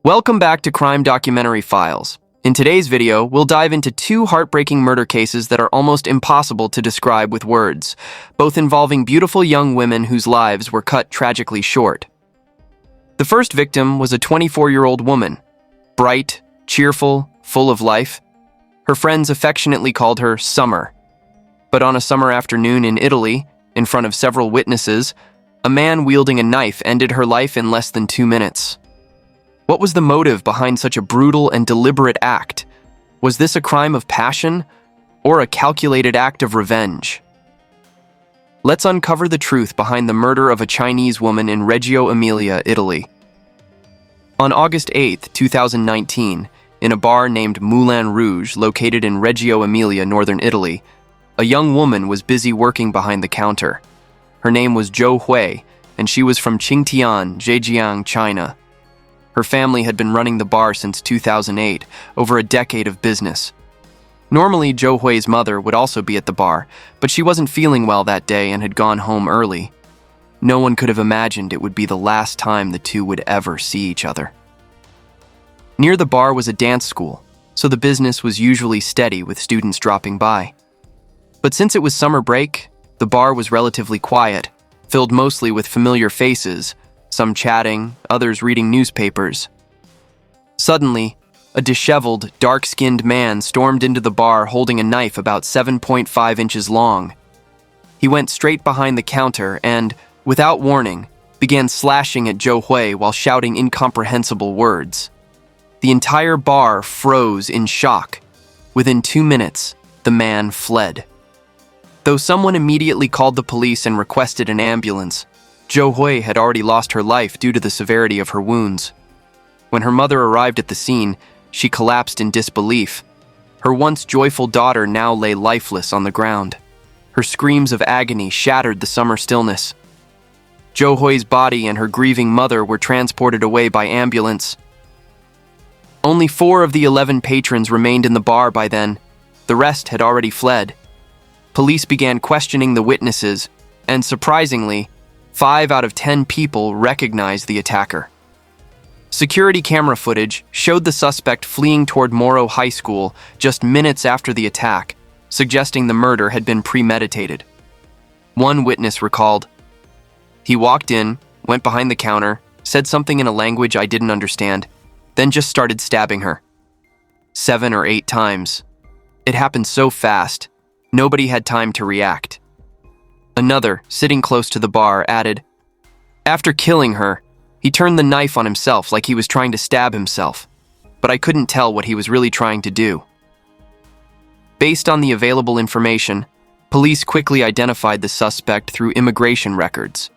Welcome back to Crime Documentary Files. In today's video, we'll dive into two heartbreaking murder cases that are almost impossible to describe with words, both involving beautiful young women whose lives were cut tragically short. The first victim was a 24-year-old woman, bright, cheerful, full of life. Her friends affectionately called her Summer. But on a summer afternoon in Italy, in front of several witnesses, a man wielding a knife ended her life in less than 2 minutes. What was the motive behind such a brutal and deliberate act? Was this a crime of passion or a calculated act of revenge? Let's uncover the truth behind the murder of a Chinese woman in Reggio Emilia, Italy. On August 8, 2019, in a bar named Moulin Rouge located in Reggio Emilia, northern Italy, a young woman was busy working behind the counter. Her name was Zhou Hui, and she was from Qingtian, Zhejiang, China. Her family had been running the bar since 2008, over a decade of business. Normally, Zhou Hui's mother would also be at the bar, but she wasn't feeling well that day and had gone home early. No one could have imagined it would be the last time the two would ever see each other. Near the bar was a dance school, so the business was usually steady with students dropping by. But since it was summer break, the bar was relatively quiet, filled mostly with familiar faces, some chatting, others reading newspapers. Suddenly, a disheveled, dark-skinned man stormed into the bar holding a knife about 7.5 inches long. He went straight behind the counter and, without warning, began slashing at Zhou Hui while shouting incomprehensible words. The entire bar froze in shock. Within 2 minutes, the man fled. Though someone immediately called the police and requested an ambulance, Zhou Hui had already lost her life due to the severity of her wounds. When her mother arrived at the scene, she collapsed in disbelief. Her once joyful daughter now lay lifeless on the ground. Her screams of agony shattered the summer stillness. Zhou Hui's body and her grieving mother were transported away by ambulance. Only 4 of the 11 patrons remained in the bar by then. The rest had already fled. Police began questioning the witnesses, and surprisingly, 5 out of 10 people recognized the attacker. Security camera footage showed the suspect fleeing toward Moro High School just minutes after the attack, suggesting the murder had been premeditated. One witness recalled, "He walked in, went behind the counter, said something in a language I didn't understand, then just started stabbing her. 7 or 8 times. It happened so fast, nobody had time to react." Another, sitting close to the bar, added, "After killing her, he turned the knife on himself like he was trying to stab himself, but I couldn't tell what he was really trying to do." Based on the available information, police quickly identified the suspect through immigration records.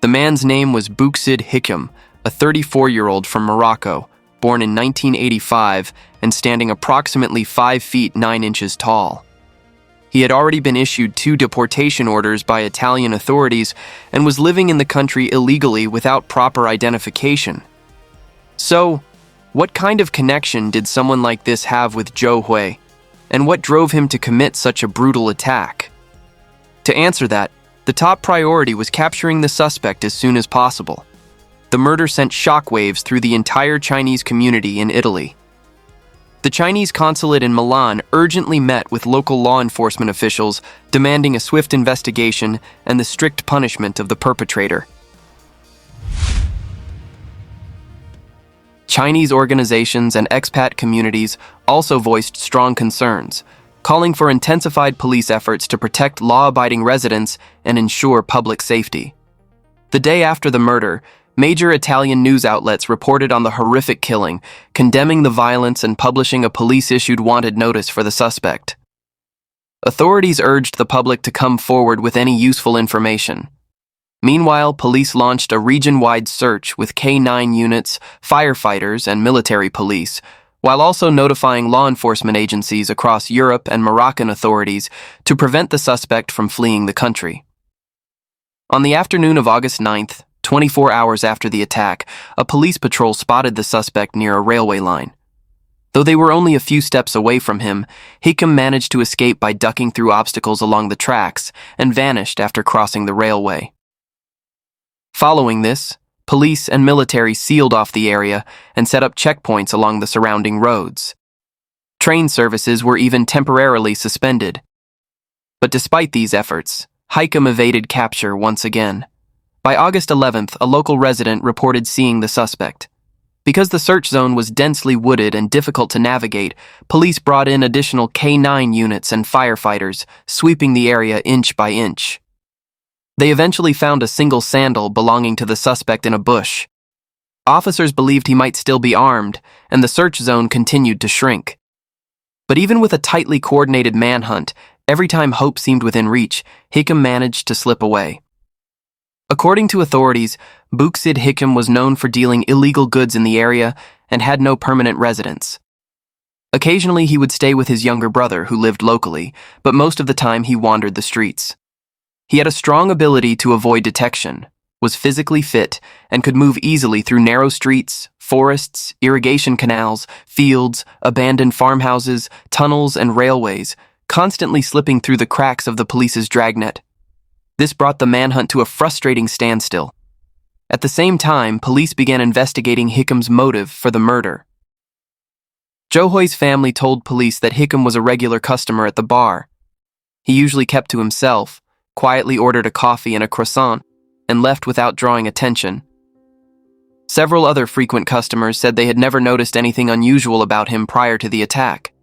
The man's name was Bouxid Hikam, a 34-year-old from Morocco, born in 1985 and standing approximately 5 feet 9 inches tall. He had already been issued 2 deportation orders by Italian authorities and was living in the country illegally without proper identification. So, what kind of connection did someone like this have with Zhou Hui, and what drove him to commit such a brutal attack? To answer that, the top priority was capturing the suspect as soon as possible. The murder sent shockwaves through the entire Chinese community in Italy. The Chinese consulate in Milan urgently met with local law enforcement officials, demanding a swift investigation and the strict punishment of the perpetrator. Chinese organizations and expat communities also voiced strong concerns, calling for intensified police efforts to protect law-abiding residents and ensure public safety. The day after the murder, major Italian news outlets reported on the horrific killing, condemning the violence and publishing a police-issued wanted notice for the suspect. Authorities urged the public to come forward with any useful information. Meanwhile, police launched a region-wide search with K9 units, firefighters, and military police, while also notifying law enforcement agencies across Europe and Moroccan authorities to prevent the suspect from fleeing the country. On the afternoon of August 9th, 24 hours after the attack, a police patrol spotted the suspect near a railway line. Though they were only a few steps away from him, Hikam managed to escape by ducking through obstacles along the tracks and vanished after crossing the railway. Following this, Police and military sealed off the area and set up checkpoints along the surrounding roads. Train services were even temporarily suspended. But despite these efforts, Quynh evaded capture once again. By August 11th, a local resident reported seeing the suspect. Because the search zone was densely wooded and difficult to navigate, police brought in additional K9 units and firefighters, sweeping the area inch by inch. They eventually found a single sandal belonging to the suspect in a bush. Officers believed he might still be armed, and the search zone continued to shrink. But even with a tightly coordinated manhunt, every time hope seemed within reach, Quynh managed to slip away. According to authorities, Quynh was known for dealing illegal goods in the area and had no permanent residence. Occasionally he would stay with his younger brother who lived locally, but most of the time he wandered the streets. He had a strong ability to avoid detection, was physically fit, and could move easily through narrow streets, forests, irrigation canals, fields, abandoned farmhouses, tunnels, and railways, constantly slipping through the cracks of the police's dragnet. This brought the manhunt to a frustrating standstill. At the same time, police began investigating Quynh motive for the murder. Johoi's family told police that Quynh was a regular customer at the bar. He usually kept to himself, quietly ordered a coffee and a croissant, and left without drawing attention. Several other frequent customers said they had never noticed anything unusual about him prior to the attack.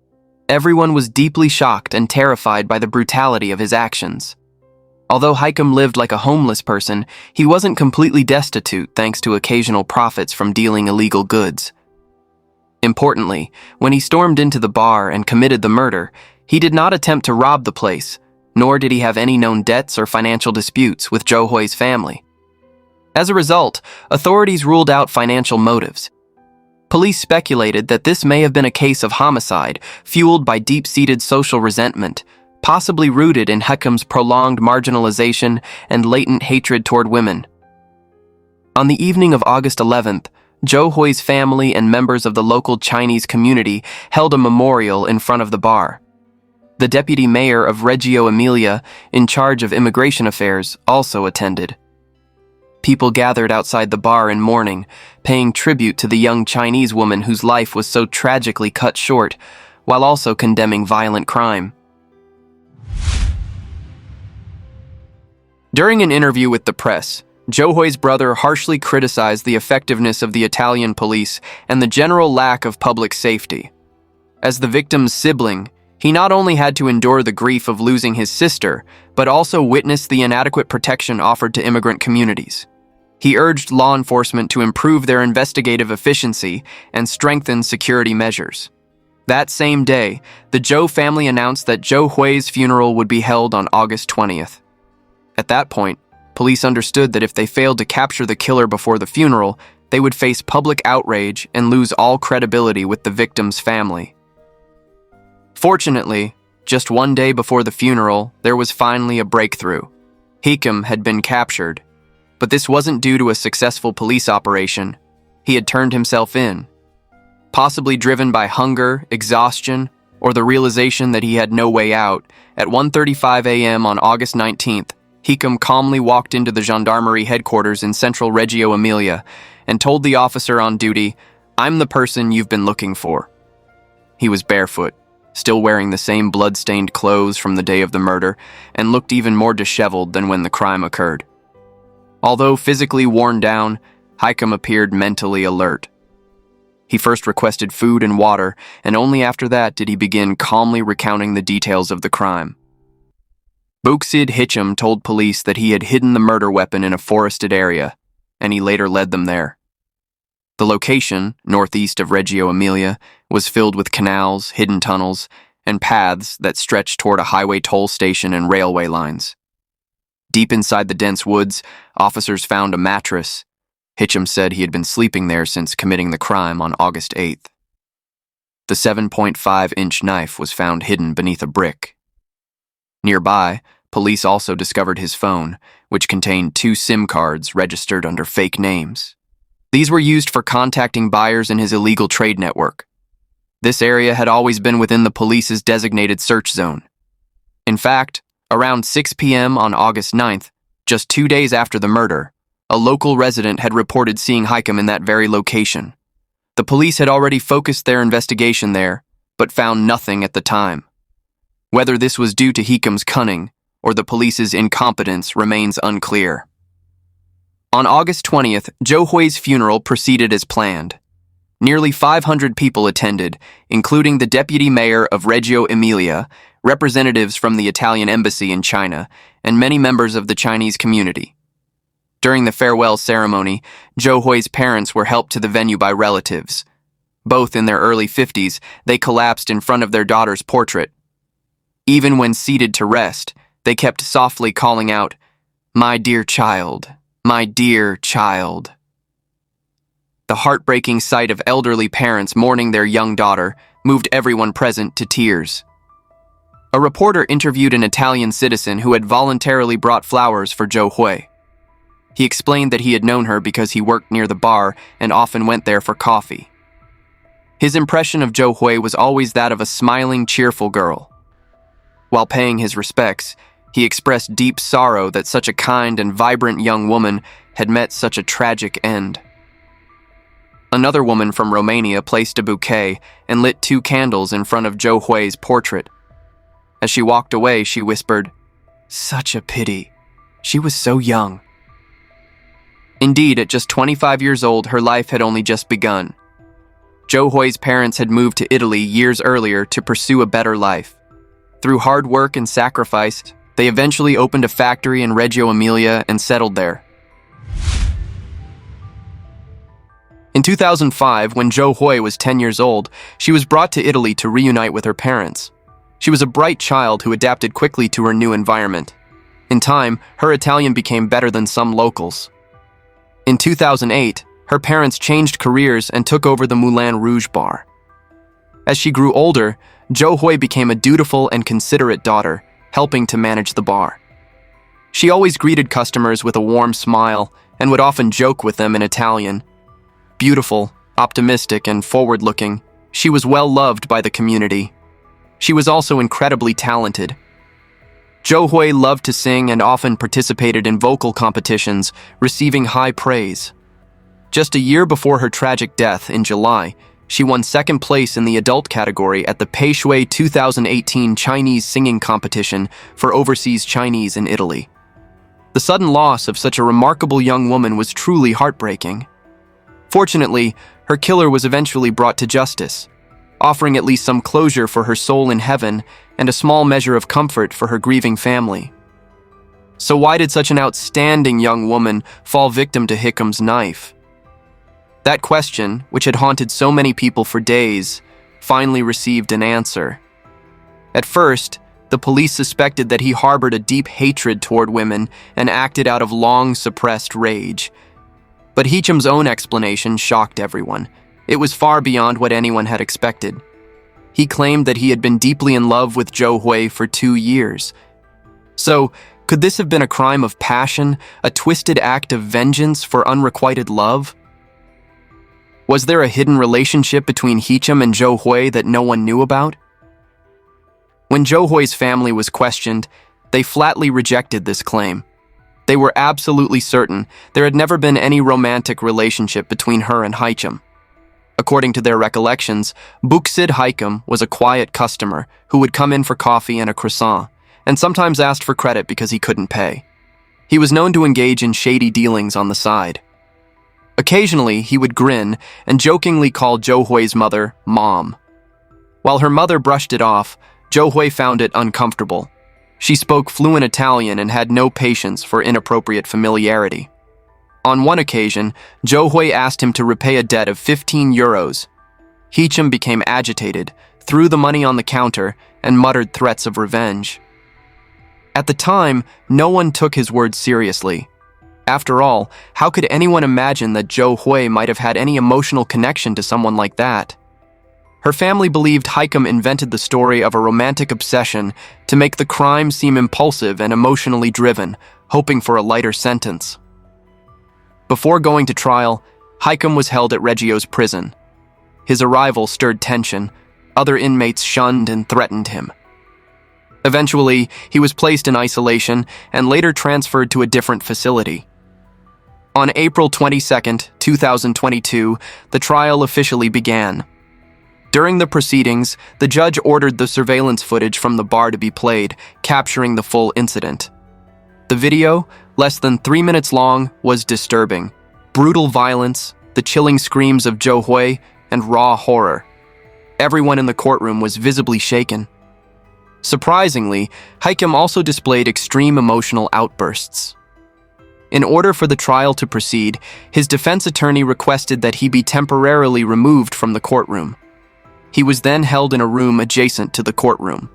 Everyone was deeply shocked and terrified by the brutality of his actions. Although Quynh lived like a homeless person, he wasn't completely destitute thanks to occasional profits from dealing illegal goods. Importantly, when he stormed into the bar and committed the murder, he did not attempt to rob the place, nor did he have any known debts or financial disputes with Johoi's family. As a result, authorities ruled out financial motives. Police speculated that this may have been a case of homicide fueled by deep-seated social resentment, possibly rooted in Quyhn's prolonged marginalization and latent hatred toward women. On the evening of August 11th, Johoi's family and members of the local Chinese community held a memorial in front of the bar. The deputy mayor of Reggio Emilia, in charge of immigration affairs, also attended. People gathered outside the bar in mourning, paying tribute to the young Chinese woman whose life was so tragically cut short, while also condemning violent crime. During an interview with the press, Johoi's brother harshly criticized the effectiveness of the Italian police and the general lack of public safety. As the victim's sibling, he not only had to endure the grief of losing his sister, but also witnessed the inadequate protection offered to immigrant communities. He urged law enforcement to improve their investigative efficiency and strengthen security measures. That same day, the Zhou family announced that Johoi's funeral would be held on August 20th. At that point, police understood that if they failed to capture the killer before the funeral, they would face public outrage and lose all credibility with the victim's family. Fortunately, just one day before the funeral, there was finally a breakthrough. Quynh had been captured, but this wasn't due to a successful police operation. He had turned himself in. Possibly driven by hunger, exhaustion, or the realization that he had no way out, at 1:35 a.m. on August 19th, Quynh calmly walked into the gendarmerie headquarters in central Reggio Emilia and told the officer on duty, "I'm the person you've been looking for." He was barefoot, still wearing the same blood-stained clothes from the day of the murder, and looked even more disheveled than when the crime occurred. Although physically worn down, Quynh appeared mentally alert. He first requested food and water, and only after that did he begin calmly recounting the details of the crime. Quynh told police that he had hidden the murder weapon in a forested area, and he later led them there. The location, northeast of Reggio Emilia, was filled with canals, hidden tunnels, and paths that stretched toward a highway toll station and railway lines. Deep inside the dense woods, officers found a mattress. Quynh said he had been sleeping there since committing the crime on August 8th. The 7.5-inch knife was found hidden beneath a brick. Nearby, police also discovered his phone, which contained 2 SIM cards registered under fake names. These were used for contacting buyers in his illegal trade network. This area had always been within the police's designated search zone. In fact, around 6 p.m. on August 9th, just 2 days after the murder, a local resident had reported seeing Hikem in that very location. The police had already focused their investigation there, but found nothing at the time. Whether this was due to Hikem's cunning or the police's incompetence remains unclear. On August 20th, Zhou Hui's funeral proceeded as planned. Nearly 500 people attended, including the deputy mayor of Reggio Emilia, representatives from the Italian embassy in China, and many members of the Chinese community. During the farewell ceremony, Zhou Hui's parents were helped to the venue by relatives. Both in their early 50s, they collapsed in front of their daughter's portrait. Even when seated to rest, they kept softly calling out, "My dear child, my dear child." The heartbreaking sight of elderly parents mourning their young daughter moved everyone present to tears. A reporter interviewed an Italian citizen who had voluntarily brought flowers for Zhou Hui. He explained that he had known her because he worked near the bar and often went there for coffee. His impression of Zhou Hui was always that of a smiling, cheerful girl. While paying his respects, he expressed deep sorrow that such a kind and vibrant young woman had met such a tragic end. Another woman from Romania placed a bouquet and lit 2 candles in front of Zhou Hui's portrait. As she walked away, she whispered, "Such a pity. She was so young." Indeed, at just 25 years old, her life had only just begun. Zhou Hui's parents had moved to Italy years earlier to pursue a better life. Through hard work and sacrifice, they eventually opened a factory in Reggio Emilia and settled there. In 2005, when Zhou Hui was 10 years old, she was brought to Italy to reunite with her parents. She was a bright child who adapted quickly to her new environment. In time, her Italian became better than some locals. In 2008, her parents changed careers and took over the Moulin Rouge bar. As she grew older, Zhou Hui became a dutiful and considerate daughter, helping to manage the bar. She always greeted customers with a warm smile and would often joke with them in Italian. Beautiful, optimistic, and forward-looking, she was well-loved by the community. She was also incredibly talented. Zhou Hui loved to sing and often participated in vocal competitions, receiving high praise. Just a year before her tragic death in July, she won second place in the adult category at the Peishui 2018 Chinese singing competition for overseas Chinese in Italy. The sudden loss of such a remarkable young woman was truly heartbreaking. Fortunately, her killer was eventually brought to justice, offering at least some closure for her soul in heaven and a small measure of comfort for her grieving family. So why did such an outstanding young woman fall victim to Hikem's knife? That question, which had haunted so many people for days, finally received an answer. At first, the police suspected that he harbored a deep hatred toward women and acted out of long-suppressed rage. But Hikem's own explanation shocked everyone. It was far beyond what anyone had expected. He claimed that he had been deeply in love with Zhou Hui for 2 years. So, could this have been a crime of passion, a twisted act of vengeance for unrequited love? Was there a hidden relationship between Hikem and Zhou Hui that no one knew about? When Zhou Hui's family was questioned, they flatly rejected this claim. They were absolutely certain there had never been any romantic relationship between her and Hikem. According to their recollections, Buksid Hikem was a quiet customer who would come in for coffee and a croissant, and sometimes asked for credit because he couldn't pay. He was known to engage in shady dealings on the side. Occasionally, he would grin and jokingly call Zhou Hui's mother Mom. While her mother brushed it off, Zhou Hui found it uncomfortable. She spoke fluent Italian and had no patience for inappropriate familiarity. On one occasion, Zhou Hui asked him to repay a debt of 15 euros. Hikem became agitated, threw the money on the counter, and muttered threats of revenge. At the time, no one took his words seriously. After all, how could anyone imagine that Zhou Hui might have had any emotional connection to someone like that? Her family believed Hikem invented the story of a romantic obsession to make the crime seem impulsive and emotionally driven, hoping for a lighter sentence. Before going to trial, Hikem was held at Reggio's prison. His arrival stirred tension. Other inmates shunned and threatened him. Eventually, he was placed in isolation and later transferred to a different facility. On April 22, 2022, the trial officially began. During the proceedings, the judge ordered the surveillance footage from the bar to be played, capturing the full incident. The video, less than 3 minutes long, was disturbing. Brutal violence, the chilling screams of Zhou Hui, and raw horror. Everyone in the courtroom was visibly shaken. Surprisingly, Quynh also displayed extreme emotional outbursts. In order for the trial to proceed, his defense attorney requested that he be temporarily removed from the courtroom. He was then held in a room adjacent to the courtroom.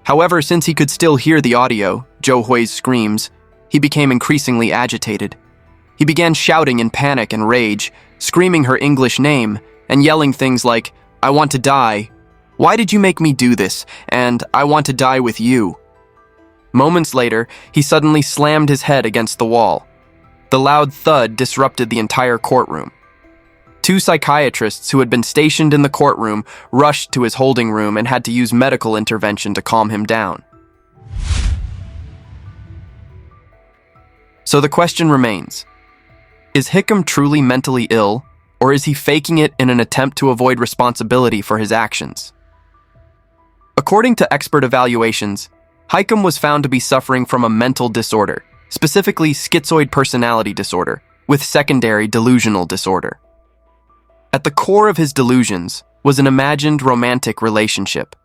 However, since he could still hear the audio, Zhou Hui's screams, he became increasingly agitated. He began shouting in panic and rage, screaming her English name, and yelling things like, "I want to die," "Why did you make me do this?" and "I want to die with you." Moments later, he suddenly slammed his head against the wall. The loud thud disrupted the entire courtroom. 2 psychiatrists who had been stationed in the courtroom rushed to his holding room and had to use medical intervention to calm him down. So the question remains, is Quynh truly mentally ill, or is he faking it in an attempt to avoid responsibility for his actions? According to expert evaluations, Quynh was found to be suffering from a mental disorder, specifically schizoid personality disorder, with secondary delusional disorder. At the core of his delusions was an imagined romantic relationship.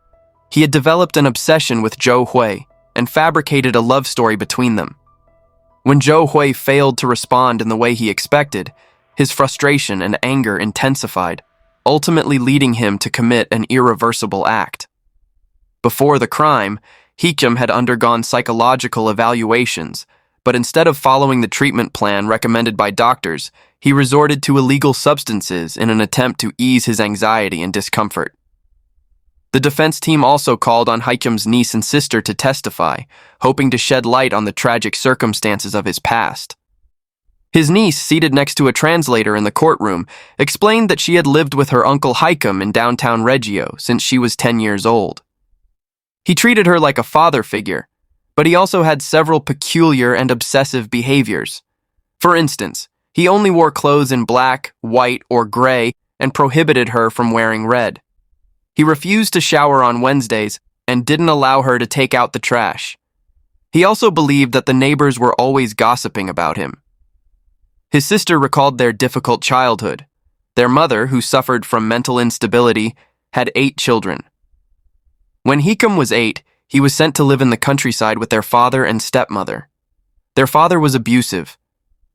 He had developed an obsession with Zhou Hui and fabricated a love story between them. When Zhou Hui failed to respond in the way he expected, his frustration and anger intensified, ultimately leading him to commit an irreversible act. Before the crime, Quynh had undergone psychological evaluations, but instead of following the treatment plan recommended by doctors, he resorted to illegal substances in an attempt to ease his anxiety and discomfort. The defense team also called on Quyhn's niece and sister to testify, hoping to shed light on the tragic circumstances of his past. His niece, seated next to a translator in the courtroom, explained that she had lived with her uncle Quynh in downtown Reggio since she was 10 years old. He treated her like a father figure, but he also had several peculiar and obsessive behaviors. For instance, he only wore clothes in black, white, or gray and prohibited her from wearing red. He refused to shower on Wednesdays and didn't allow her to take out the trash. He also believed that the neighbors were always gossiping about him. His sister recalled their difficult childhood. Their mother, who suffered from mental instability, had 8 children. When Quynh was 8, he was sent to live in the countryside with their father and stepmother. Their father was abusive.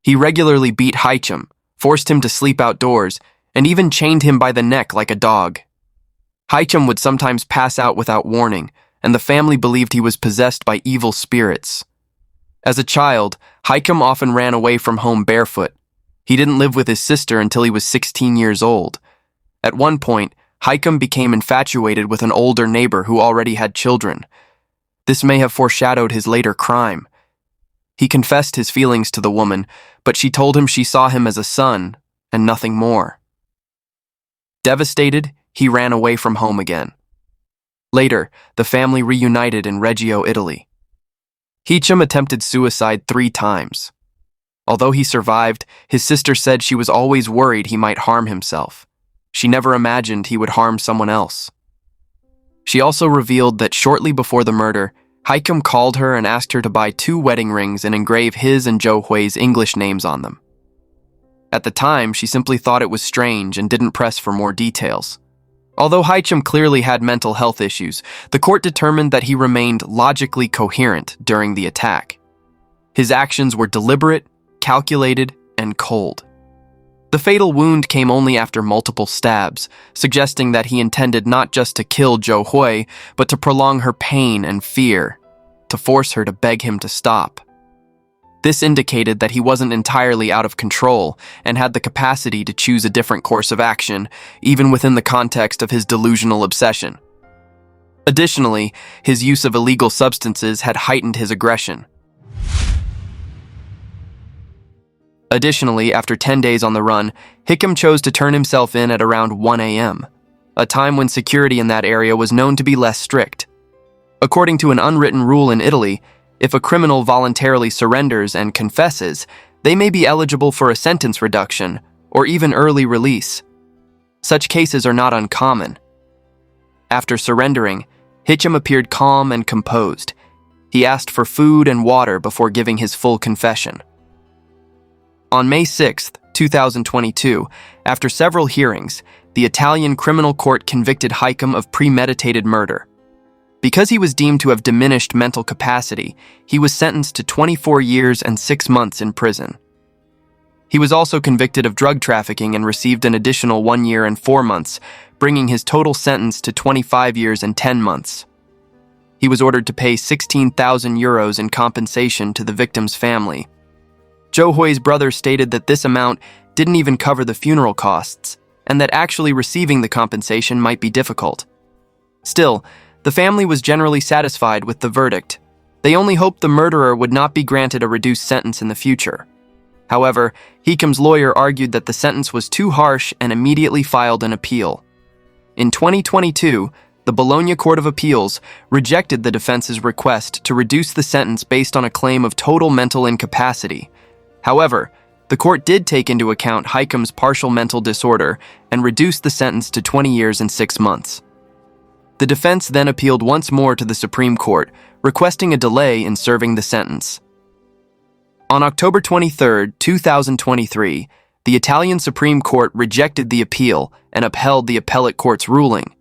He regularly beat Quynh, forced him to sleep outdoors, and even chained him by the neck like a dog. Quynh would sometimes pass out without warning, and the family believed he was possessed by evil spirits. As a child, Quynh often ran away from home barefoot. He didn't live with his sister until he was 16 years old. At one point, Quynh became infatuated with an older neighbor who already had children. This may have foreshadowed his later crime. He confessed his feelings to the woman, but she told him she saw him as a son and nothing more. Devastated, he ran away from home again. Later, the family reunited in Reggio, Italy. Quynh attempted suicide 3 times. Although he survived, his sister said she was always worried he might harm himself. She never imagined he would harm someone else. She also revealed that shortly before the murder, Quynh called her and asked her to buy 2 wedding rings and engrave his and Zhou Hui's English names on them. At the time, she simply thought it was strange and didn't press for more details. Although Quynh clearly had mental health issues, the court determined that he remained logically coherent during the attack. His actions were deliberate, calculated, and cold. The fatal wound came only after multiple stabs, suggesting that he intended not just to kill Zhou Hui, but to prolong her pain and fear, to force her to beg him to stop. This indicated that he wasn't entirely out of control and had the capacity to choose a different course of action, even within the context of his delusional obsession. Additionally, his use of illegal substances had heightened his aggression. Additionally, after 10 days on the run, Quynh chose to turn himself in at around 1 a.m., a time when security in that area was known to be less strict. According to an unwritten rule in Italy, if a criminal voluntarily surrenders and confesses, they may be eligible for a sentence reduction or even early release. Such cases are not uncommon. After surrendering, Hitchum appeared calm and composed. He asked for food and water before giving his full confession. On May 6, 2022, after several hearings, the Italian criminal court convicted Quynh of premeditated murder. Because he was deemed to have diminished mental capacity, he was sentenced to 24 years and 6 months in prison. He was also convicted of drug trafficking and received an additional 1 year and 4 months, bringing his total sentence to 25 years and 10 months. He was ordered to pay 16,000 euros in compensation to the victim's family. Jo Hoy's brother stated that this amount didn't even cover the funeral costs, and that actually receiving the compensation might be difficult. Still, the family was generally satisfied with the verdict. They only hoped the murderer would not be granted a reduced sentence in the future. However, Quygn's lawyer argued that the sentence was too harsh and immediately filed an appeal. In 2022, the Bologna Court of Appeals rejected the defense's request to reduce the sentence based on a claim of total mental incapacity. However, the court did take into account Quygn's partial mental disorder and reduced the sentence to 20 years and 6 months. The defense then appealed once more to the Supreme Court, requesting a delay in serving the sentence. On October 23, 2023, the Italian Supreme Court rejected the appeal and upheld the appellate court's ruling.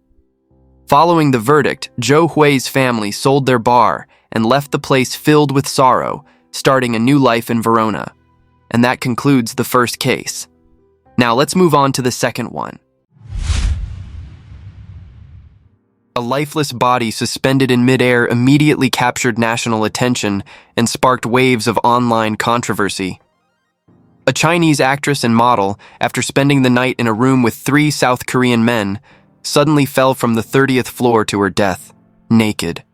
Following the verdict, Jo Hoy's family sold their bar and left the place filled with sorrow, starting a new life in Verona. And that concludes the first case. Now let's move on to the second one. A lifeless body suspended in midair immediately captured national attention and sparked waves of online controversy. A Chinese actress and model, after spending the night in a room with 3 South Korean men, suddenly fell from the 30th floor to her death, naked.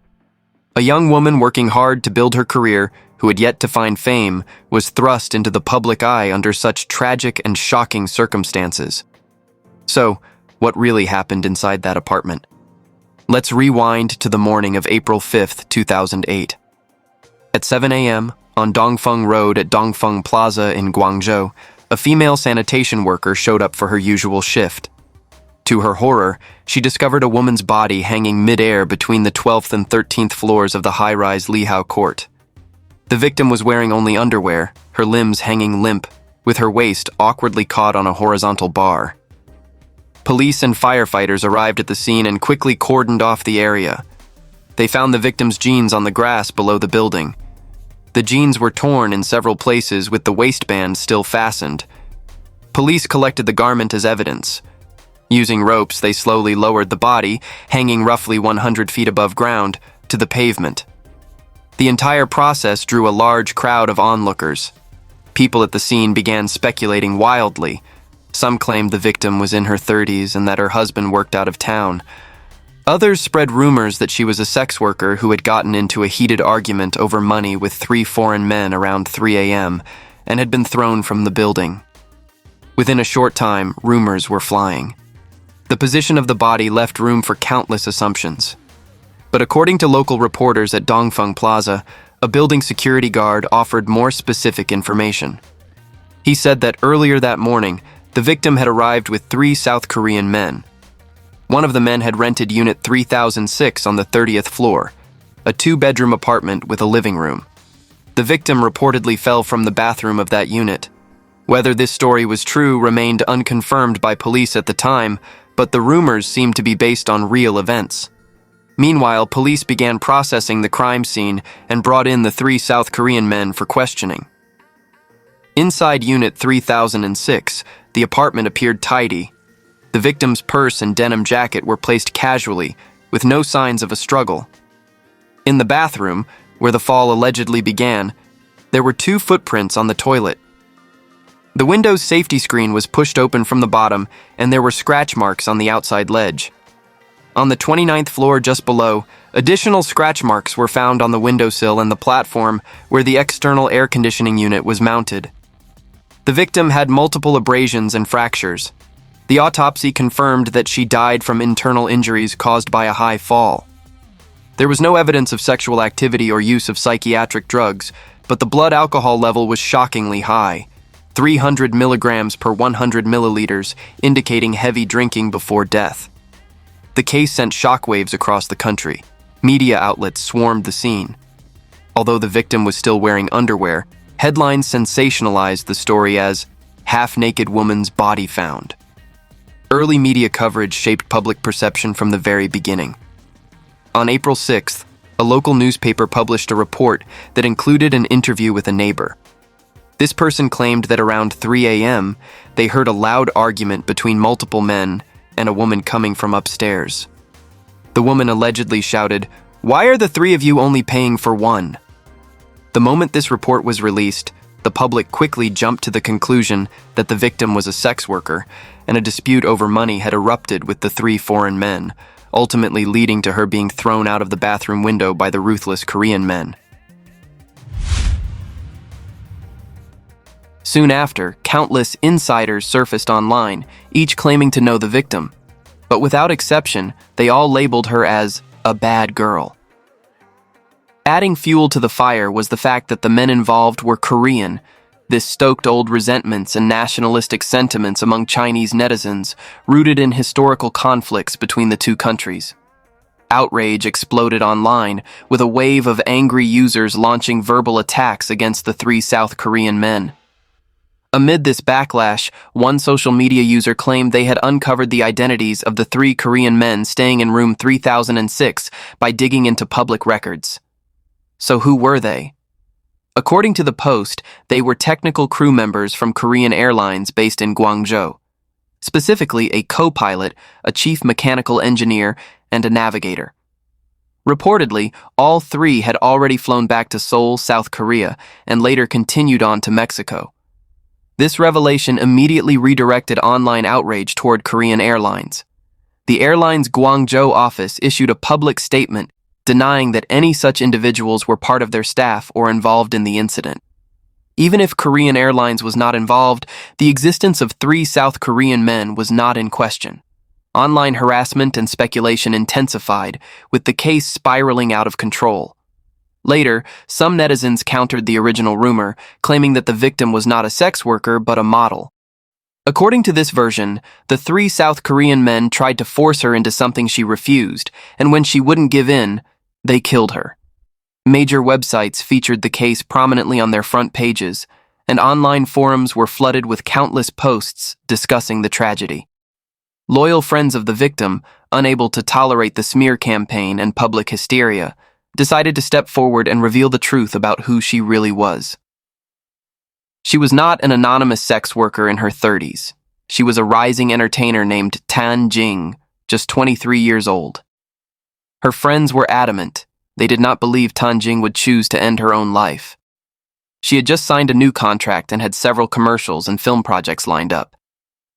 A young woman working hard to build her career, who had yet to find fame, was thrust into the public eye under such tragic and shocking circumstances. So, what really happened inside that apartment? Let's rewind to the morning of April 5, 2008. At 7 a.m., on Dongfeng Road at Dongfeng Plaza in Guangzhou, a female sanitation worker showed up for her usual shift. To her horror, she discovered a woman's body hanging mid-air between the 12th and 13th floors of the high-rise Lihao Court. The victim was wearing only underwear, her limbs hanging limp, with her waist awkwardly caught on a horizontal bar. Police and firefighters arrived at the scene and quickly cordoned off the area. They found the victim's jeans on the grass below the building. The jeans were torn in several places with the waistband still fastened. Police collected the garment as evidence. Using ropes, they slowly lowered the body, hanging roughly 100 feet above ground, to the pavement. The entire process drew a large crowd of onlookers. People at the scene began speculating wildly. Some claimed the victim was in her 30s and that her husband worked out of town. Others spread rumors that she was a sex worker who had gotten into a heated argument over money with 3 foreign men around 3 a.m. and had been thrown from the building. Within a short time, rumors were flying. The position of the body left room for countless assumptions. But according to local reporters at Dongfeng Plaza, a building security guard offered more specific information. He said that earlier that morning, the victim had arrived with 3 South Korean men. One of the men had rented Unit 3006 on the 30th floor, a 2-bedroom apartment with a living room. The victim reportedly fell from the bathroom of that unit. Whether this story was true remained unconfirmed by police at the time, but the rumors seemed to be based on real events. Meanwhile, police began processing the crime scene and brought in the 3 South Korean men for questioning. Inside Unit 3006, the apartment appeared tidy. The victim's purse and denim jacket were placed casually, with no signs of a struggle. In the bathroom, where the fall allegedly began, there were 2 footprints on the toilet. The window's safety screen was pushed open from the bottom, and there were scratch marks on the outside ledge. On the 29th floor just below, additional scratch marks were found on the windowsill and the platform where the external air conditioning unit was mounted. The victim had multiple abrasions and fractures. The autopsy confirmed that she died from internal injuries caused by a high fall. There was no evidence of sexual activity or use of psychiatric drugs, but the blood alcohol level was shockingly high, 300 milligrams per 100 milliliters, indicating heavy drinking before death. The case sent shockwaves across the country. Media outlets swarmed the scene. Although the victim was still wearing underwear, headlines sensationalized the story as "half-naked woman's body found." Early media coverage shaped public perception from the very beginning. On April 6th, a local newspaper published a report that included an interview with a neighbor. This person claimed that around 3 a.m., they heard a loud argument between multiple men and a woman coming from upstairs. The woman allegedly shouted, "Why are the three of you only paying for one?" The moment this report was released, the public quickly jumped to the conclusion that the victim was a sex worker, and a dispute over money had erupted with the three foreign men, ultimately leading to her being thrown out of the bathroom window by the ruthless Korean men. Soon after, countless insiders surfaced online, each claiming to know the victim. But without exception, they all labeled her as a bad girl. Adding fuel to the fire was the fact that the men involved were Korean. This stoked old resentments and nationalistic sentiments among Chinese netizens, rooted in historical conflicts between the two countries. Outrage exploded online, with a wave of angry users launching verbal attacks against the three South Korean men. Amid this backlash, one social media user claimed they had uncovered the identities of the three Korean men staying in room 3006 by digging into public records. So who were they? According to the post, they were technical crew members from Korean Airlines based in Guangzhou. Specifically, a co-pilot, a chief mechanical engineer, and a navigator. Reportedly, all three had already flown back to Seoul, South Korea, and later continued on to Mexico. This revelation immediately redirected online outrage toward Korean Airlines. The airline's Guangzhou office issued a public statement denying that any such individuals were part of their staff or involved in the incident. Even if Korean Airlines was not involved, the existence of three South Korean men was not in question. Online harassment and speculation intensified, with the case spiraling out of control. Later, some netizens countered the original rumor, claiming that the victim was not a sex worker but a model. According to this version, the three South Korean men tried to force her into something she refused, and when she wouldn't give in, they killed her. Major websites featured the case prominently on their front pages, and online forums were flooded with countless posts discussing the tragedy. Loyal friends of the victim, unable to tolerate the smear campaign and public hysteria, decided to step forward and reveal the truth about who she really was. She was not an anonymous sex worker in her 30s. She was a rising entertainer named Tan Jing, just 23 years old. Her friends were adamant. They did not believe Tan Jing would choose to end her own life. She had just signed a new contract and had several commercials and film projects lined up.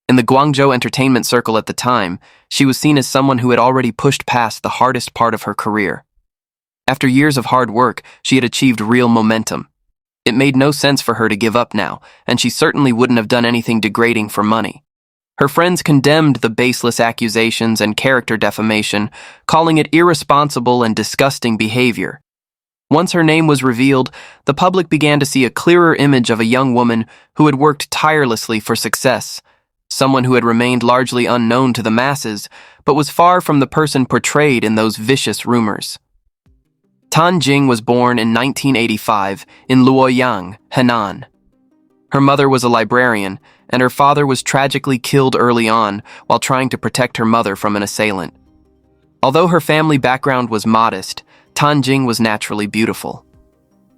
In the Guangzhou entertainment circle at the time, she was seen as someone who had already pushed past the hardest part of her career. After years of hard work, she had achieved real momentum. It made no sense for her to give up now, and she certainly wouldn't have done anything degrading for money. Her friends condemned the baseless accusations and character defamation, calling it irresponsible and disgusting behavior. Once her name was revealed, the public began to see a clearer image of a young woman who had worked tirelessly for success, someone who had remained largely unknown to the masses, but was far from the person portrayed in those vicious rumors. Tan Jing was born in 1985 in Luoyang, Henan. Her mother was a librarian, and her father was tragically killed early on while trying to protect her mother from an assailant. Although her family background was modest, Tan Jing was naturally beautiful.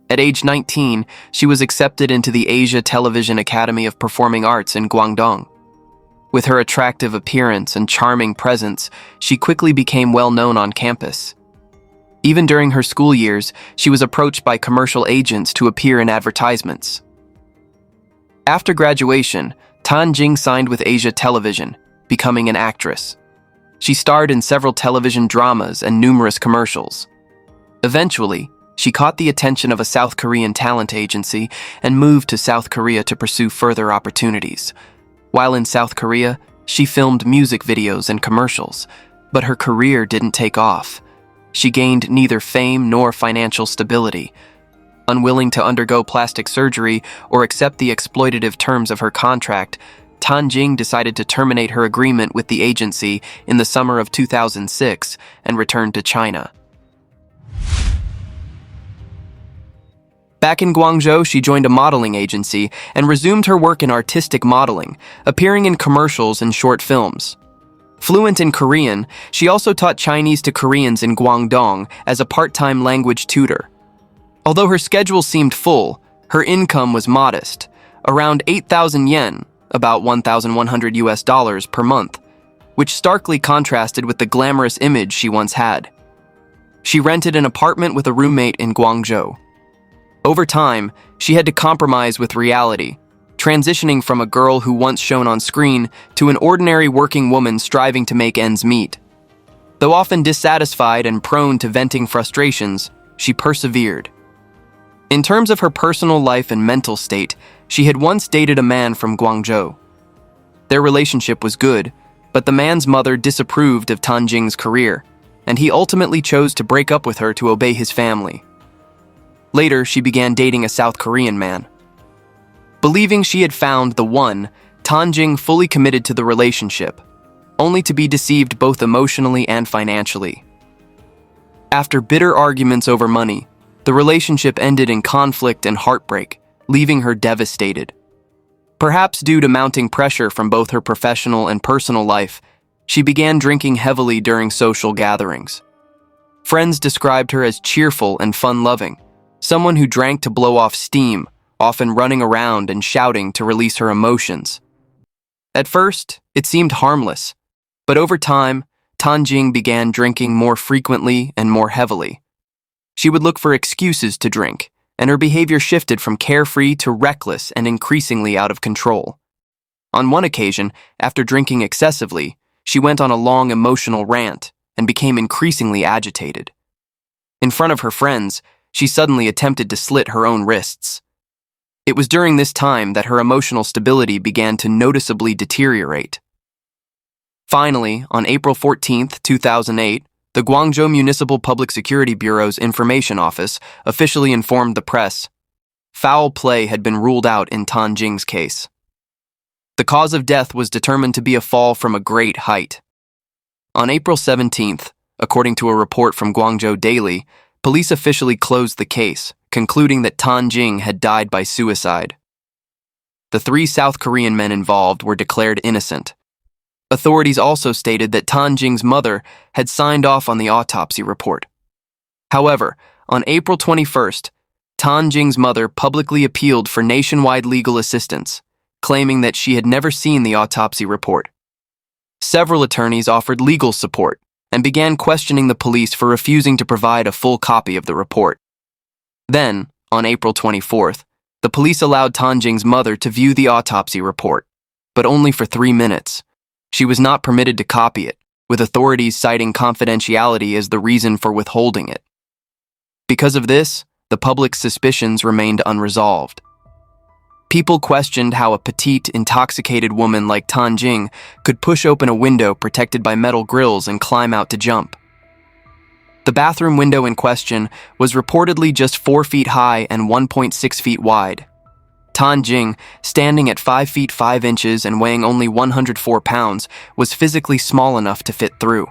At age 19, she was accepted into the Asia Television Academy of Performing Arts in Guangdong. With her attractive appearance and charming presence, she quickly became well known on campus. Even during her school years, she was approached by commercial agents to appear in advertisements. After graduation, Tan Jing signed with Asia Television, becoming an actress. She starred in several television dramas and numerous commercials. Eventually, she caught the attention of a South Korean talent agency and moved to South Korea to pursue further opportunities. While in South Korea, she filmed music videos and commercials, but her career didn't take off. She gained neither fame nor financial stability. Unwilling to undergo plastic surgery or accept the exploitative terms of her contract, Tan Jing decided to terminate her agreement with the agency in the summer of 2006 and returned to China. Back in Guangzhou, she joined a modeling agency and resumed her work in artistic modeling, appearing in commercials and short films. Fluent in Korean, she also taught Chinese to Koreans in Guangdong as a part-time language tutor. Although her schedule seemed full, her income was modest, around 8,000 yen, about $1,100 per month, which starkly contrasted with the glamorous image she once had. She rented an apartment with a roommate in Guangzhou. Over time, she had to compromise with reality, transitioning from a girl who once shone on screen to an ordinary working woman striving to make ends meet. Though often dissatisfied and prone to venting frustrations, she persevered. In terms of her personal life and mental state, she had once dated a man from Guangzhou. Their relationship was good, but the man's mother disapproved of Tan Jing's career, and he ultimately chose to break up with her to obey his family. Later, she began dating a South Korean man. Believing she had found the one, Tan Jing fully committed to the relationship, only to be deceived both emotionally and financially. After bitter arguments over money, the relationship ended in conflict and heartbreak, leaving her devastated. Perhaps due to mounting pressure from both her professional and personal life, she began drinking heavily during social gatherings. Friends described her as cheerful and fun-loving, someone who drank to blow off steam, often running around and shouting to release her emotions. At first, it seemed harmless, but over time, Tan Jing began drinking more frequently and more heavily. She would look for excuses to drink, and her behavior shifted from carefree to reckless and increasingly out of control. On one occasion, after drinking excessively, she went on a long emotional rant and became increasingly agitated. In front of her friends, she suddenly attempted to slit her own wrists. It was during this time that her emotional stability began to noticeably deteriorate. Finally, on April 14, 2008, the Guangzhou Municipal Public Security Bureau's Information Office officially informed the press foul play had been ruled out in Tan Jing's case. The cause of death was determined to be a fall from a great height. On April 17th, according to a report from Guangzhou Daily, police officially closed the case, concluding that Tan Jing had died by suicide. The 3 South Korean men involved were declared innocent. Authorities also stated that Tan Jing's mother had signed off on the autopsy report. However, on April 21st, Tan Jing's mother publicly appealed for nationwide legal assistance, claiming that she had never seen the autopsy report. Several attorneys offered legal support and began questioning the police for refusing to provide a full copy of the report. Then, on April 24th, the police allowed Tan Jing's mother to view the autopsy report, but only for 3 minutes. She was not permitted to copy it, with authorities citing confidentiality as the reason for withholding it. Because of this, the public's suspicions remained unresolved. People questioned how a petite, intoxicated woman like Tan Jing could push open a window protected by metal grills and climb out to jump. The bathroom window in question was reportedly just 4 feet high and 1.6 feet wide. Tan Jing, standing at 5 feet 5 inches and weighing only 104 pounds, was physically small enough to fit through.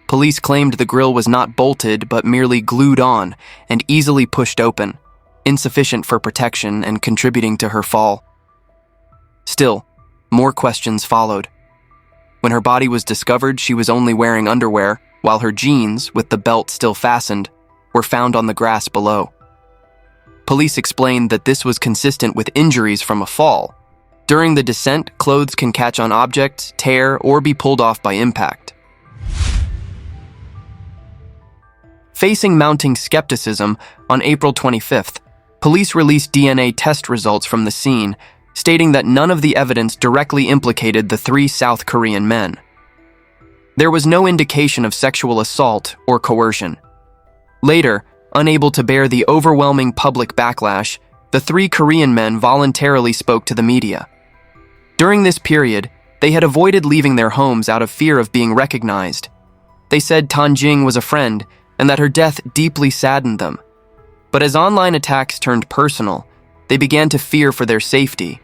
Police claimed the grill was not bolted but merely glued on and easily pushed open, insufficient for protection and contributing to her fall. Still, more questions followed. When her body was discovered, she was only wearing underwear, while her jeans, with the belt still fastened, were found on the grass below. Police explained that this was consistent with injuries from a fall. During the descent, clothes can catch on objects, tear, or be pulled off by impact. Facing mounting skepticism, on April 25th, police released DNA test results from the scene, stating that none of the evidence directly implicated the 3 South Korean men. There was no indication of sexual assault or coercion. Later, unable to bear the overwhelming public backlash, the 3 Korean men voluntarily spoke to the media. During this period, they had avoided leaving their homes out of fear of being recognized. They said Tan Jing was a friend and that her death deeply saddened them. But as online attacks turned personal, they began to fear for their safety.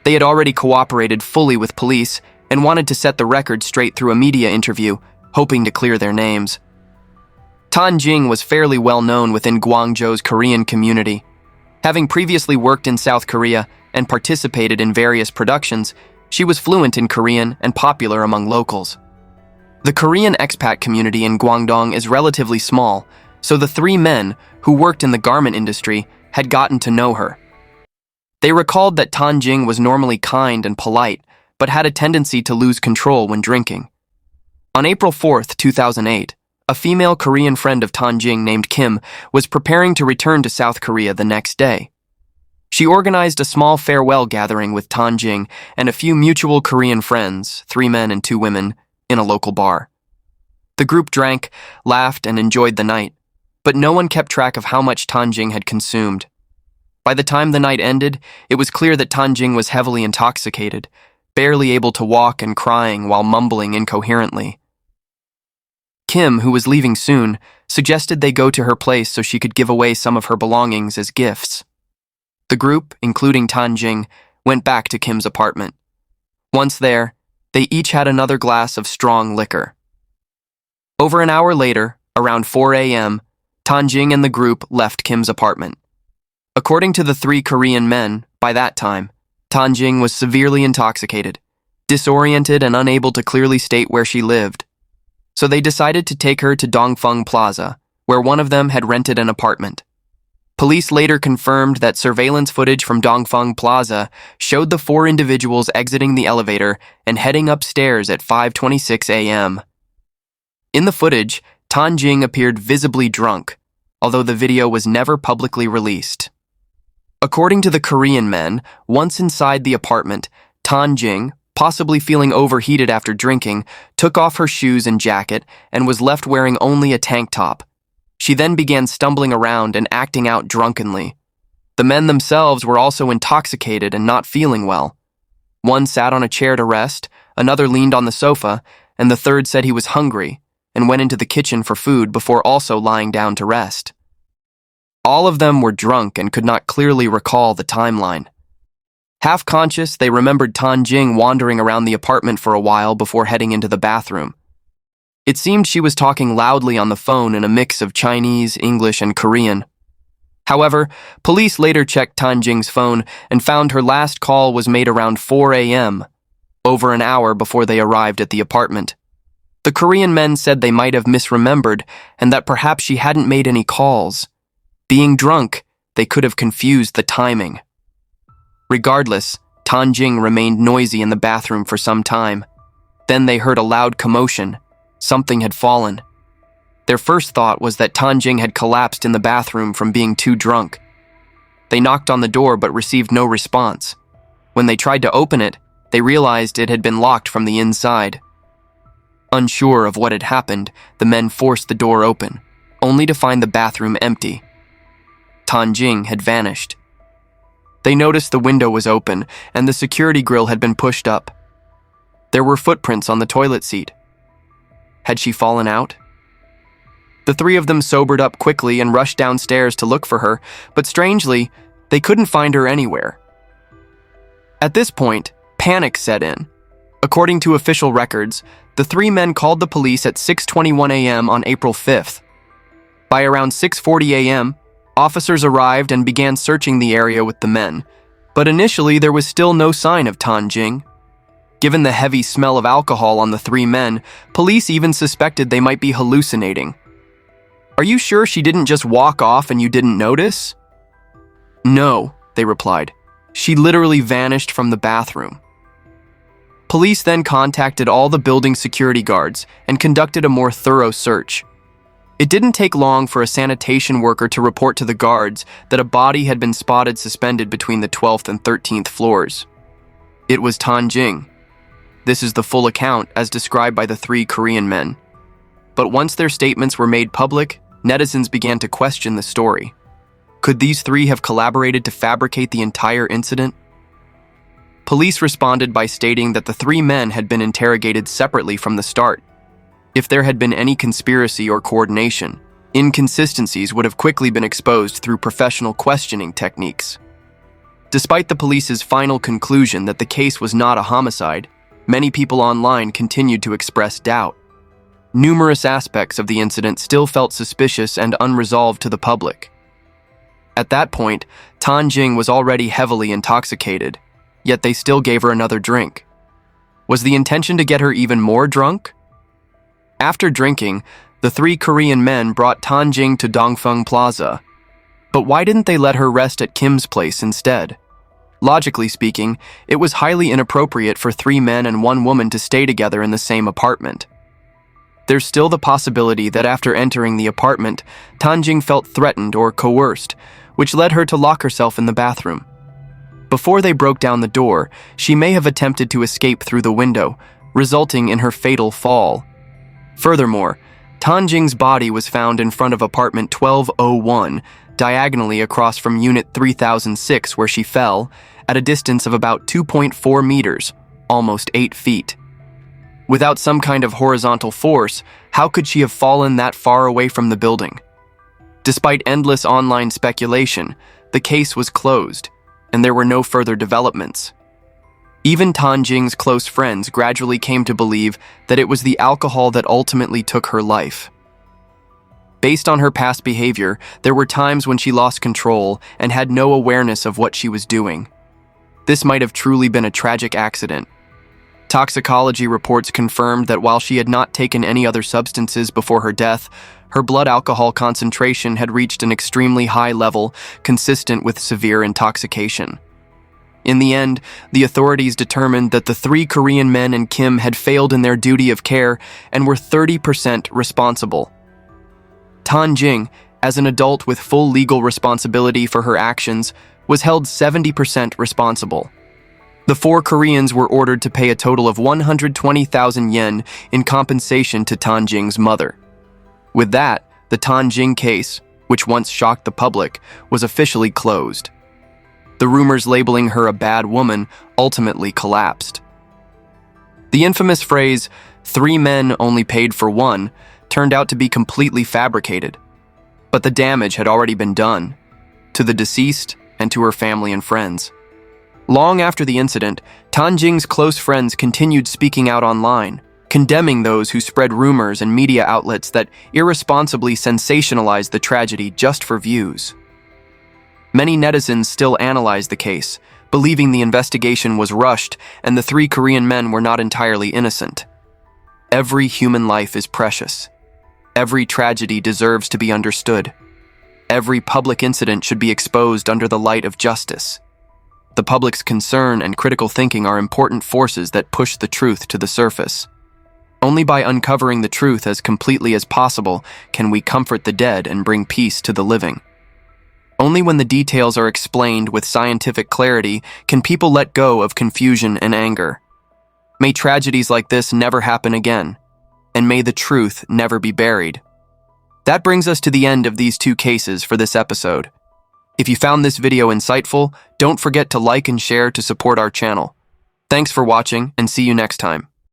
They had already cooperated fully with police and wanted to set the record straight through a media interview, hoping to clear their names. Tan Jing was fairly well known within Guangzhou's Korean community. Having previously worked in South Korea and participated in various productions, she was fluent in Korean and popular among locals. The Korean expat community in Guangdong is relatively small, so the three men who worked in the garment industry had gotten to know her. They recalled that Tan Jing was normally kind and polite, but had a tendency to lose control when drinking. On April 4th, 2008, a female Korean friend of Tan Jing named Kim was preparing to return to South Korea the next day. She organized a small farewell gathering with Tan Jing and a few mutual Korean friends, 3 men and 2 women, in a local bar. The group drank, laughed, and enjoyed the night, but no one kept track of how much Tan Jing had consumed. By the time the night ended, it was clear that Tan Jing was heavily intoxicated, barely able to walk and crying while mumbling incoherently. Kim, who was leaving soon, suggested they go to her place so she could give away some of her belongings as gifts. The group, including Tan Jing, went back to Kim's apartment. Once there, they each had another glass of strong liquor. Over an hour later, around 4 a.m., Tan Jing and the group left Kim's apartment. According to the 3 Korean men, by that time, Tan Jing was severely intoxicated, disoriented and unable to clearly state where she lived. So they decided to take her to Dongfeng Plaza, where one of them had rented an apartment. Police later confirmed that surveillance footage from Dongfeng Plaza showed the 4 individuals exiting the elevator and heading upstairs at 5:26 a.m. In the footage, Tan Jing appeared visibly drunk, although the video was never publicly released. According to the Korean men, once inside the apartment, Tan Jing, possibly feeling overheated after drinking, took off her shoes and jacket and was left wearing only a tank top. She then began stumbling around and acting out drunkenly. The men themselves were also intoxicated and not feeling well. One sat on a chair to rest, another leaned on the sofa, and the third said he was hungry and went into the kitchen for food before also lying down to rest. All of them were drunk and could not clearly recall the timeline. Half conscious, they remembered Tan Jing wandering around the apartment for a while before heading into the bathroom. It seemed she was talking loudly on the phone in a mix of Chinese, English, and Korean. However, police later checked Tan Jing's phone and found her last call was made around 4 a.m., over an hour before they arrived at the apartment. The Korean men said they might have misremembered and that perhaps she hadn't made any calls. Being drunk, they could have confused the timing. Regardless, Tan Jing remained noisy in the bathroom for some time. Then they heard a loud commotion. Something had fallen. Their first thought was that Tan Jing had collapsed in the bathroom from being too drunk. They knocked on the door but received no response. When they tried to open it, they realized it had been locked from the inside. Unsure of what had happened, the men forced the door open, only to find the bathroom empty. Tan Jing had vanished. They noticed the window was open and the security grill had been pushed up. There were footprints on the toilet seat. Had she fallen out? The 3 of them sobered up quickly and rushed downstairs to look for her, but strangely, they couldn't find her anywhere. At this point, panic set in. According to official records, the 3 men called the police at 6:21 a.m. on April 5th. By around 6:40 a.m., officers arrived and began searching the area with the men, but initially there was still no sign of Tan Jing. Given the heavy smell of alcohol on the 3 men, police even suspected they might be hallucinating. "Are you sure she didn't just walk off and you didn't notice?" "No," they replied. "She literally vanished from the bathroom." Police then contacted all the building security guards and conducted a more thorough search. It didn't take long for a sanitation worker to report to the guards that a body had been spotted suspended between the 12th and 13th floors. It was Tan Jing. This is the full account as described by the 3 Korean men. But once their statements were made public, netizens began to question the story. Could these 3 have collaborated to fabricate the entire incident? Police responded by stating that the 3 men had been interrogated separately from the start. If there had been any conspiracy or coordination, Inconsistencies would have quickly been exposed through professional questioning techniques. Despite the police's final conclusion that the case was not a homicide, many people online continued to express doubt. Numerous aspects of the incident still felt suspicious and unresolved to the public. At that point, Tan Jing was already heavily intoxicated, yet they still gave her another drink. Was the intention to get her even more drunk? After drinking, the 3 Korean men brought Tan Jing to Dongfeng Plaza. But why didn't they let her rest at Kim's place instead? Logically speaking, it was highly inappropriate for 3 men and 1 woman to stay together in the same apartment. There's still the possibility that after entering the apartment, Tan Jing felt threatened or coerced, which led her to lock herself in the bathroom. Before they broke down the door, she may have attempted to escape through the window, resulting in her fatal fall. Furthermore, Tan Jing's body was found in front of apartment 1201, diagonally across from unit 3006 where she fell, at a distance of about 2.4 meters, almost 8 feet. Without some kind of horizontal force, how could she have fallen that far away from the building? Despite endless online speculation, the case was closed, and there were no further developments. Even Tan Jing's close friends gradually came to believe that it was the alcohol that ultimately took her life. Based on her past behavior, there were times when she lost control and had no awareness of what she was doing. This might have truly been a tragic accident. Toxicology reports confirmed that while she had not taken any other substances before her death, her blood alcohol concentration had reached an extremely high level, consistent with severe intoxication. In the end, the authorities determined that the 3 Korean men and Kim had failed in their duty of care and were 30% responsible. Tan Jing, as an adult with full legal responsibility for her actions, was held 70% responsible. The 4 Koreans were ordered to pay a total of 120,000 yen in compensation to Tan Jing's mother. With that, the Tan Jing case, which once shocked the public, was officially closed. The rumors labeling her a bad woman ultimately collapsed. The infamous phrase, 3 men only paid for 1, turned out to be completely fabricated. But the damage had already been done, to the deceased and to her family and friends. Long after the incident, Tan Jing's close friends continued speaking out online, condemning those who spread rumors and media outlets that irresponsibly sensationalized the tragedy just for views. Many netizens still analyze the case, believing the investigation was rushed and the 3 Korean men were not entirely innocent. Every human life is precious. Every tragedy deserves to be understood. Every public incident should be exposed under the light of justice. The public's concern and critical thinking are important forces that push the truth to the surface. Only by uncovering the truth as completely as possible can we comfort the dead and bring peace to the living. Only when the details are explained with scientific clarity can people let go of confusion and anger. May tragedies like this never happen again, and may the truth never be buried. That brings us to the end of these 2 cases for this episode. If you found this video insightful, don't forget to like and share to support our channel. Thanks for watching, and see you next time.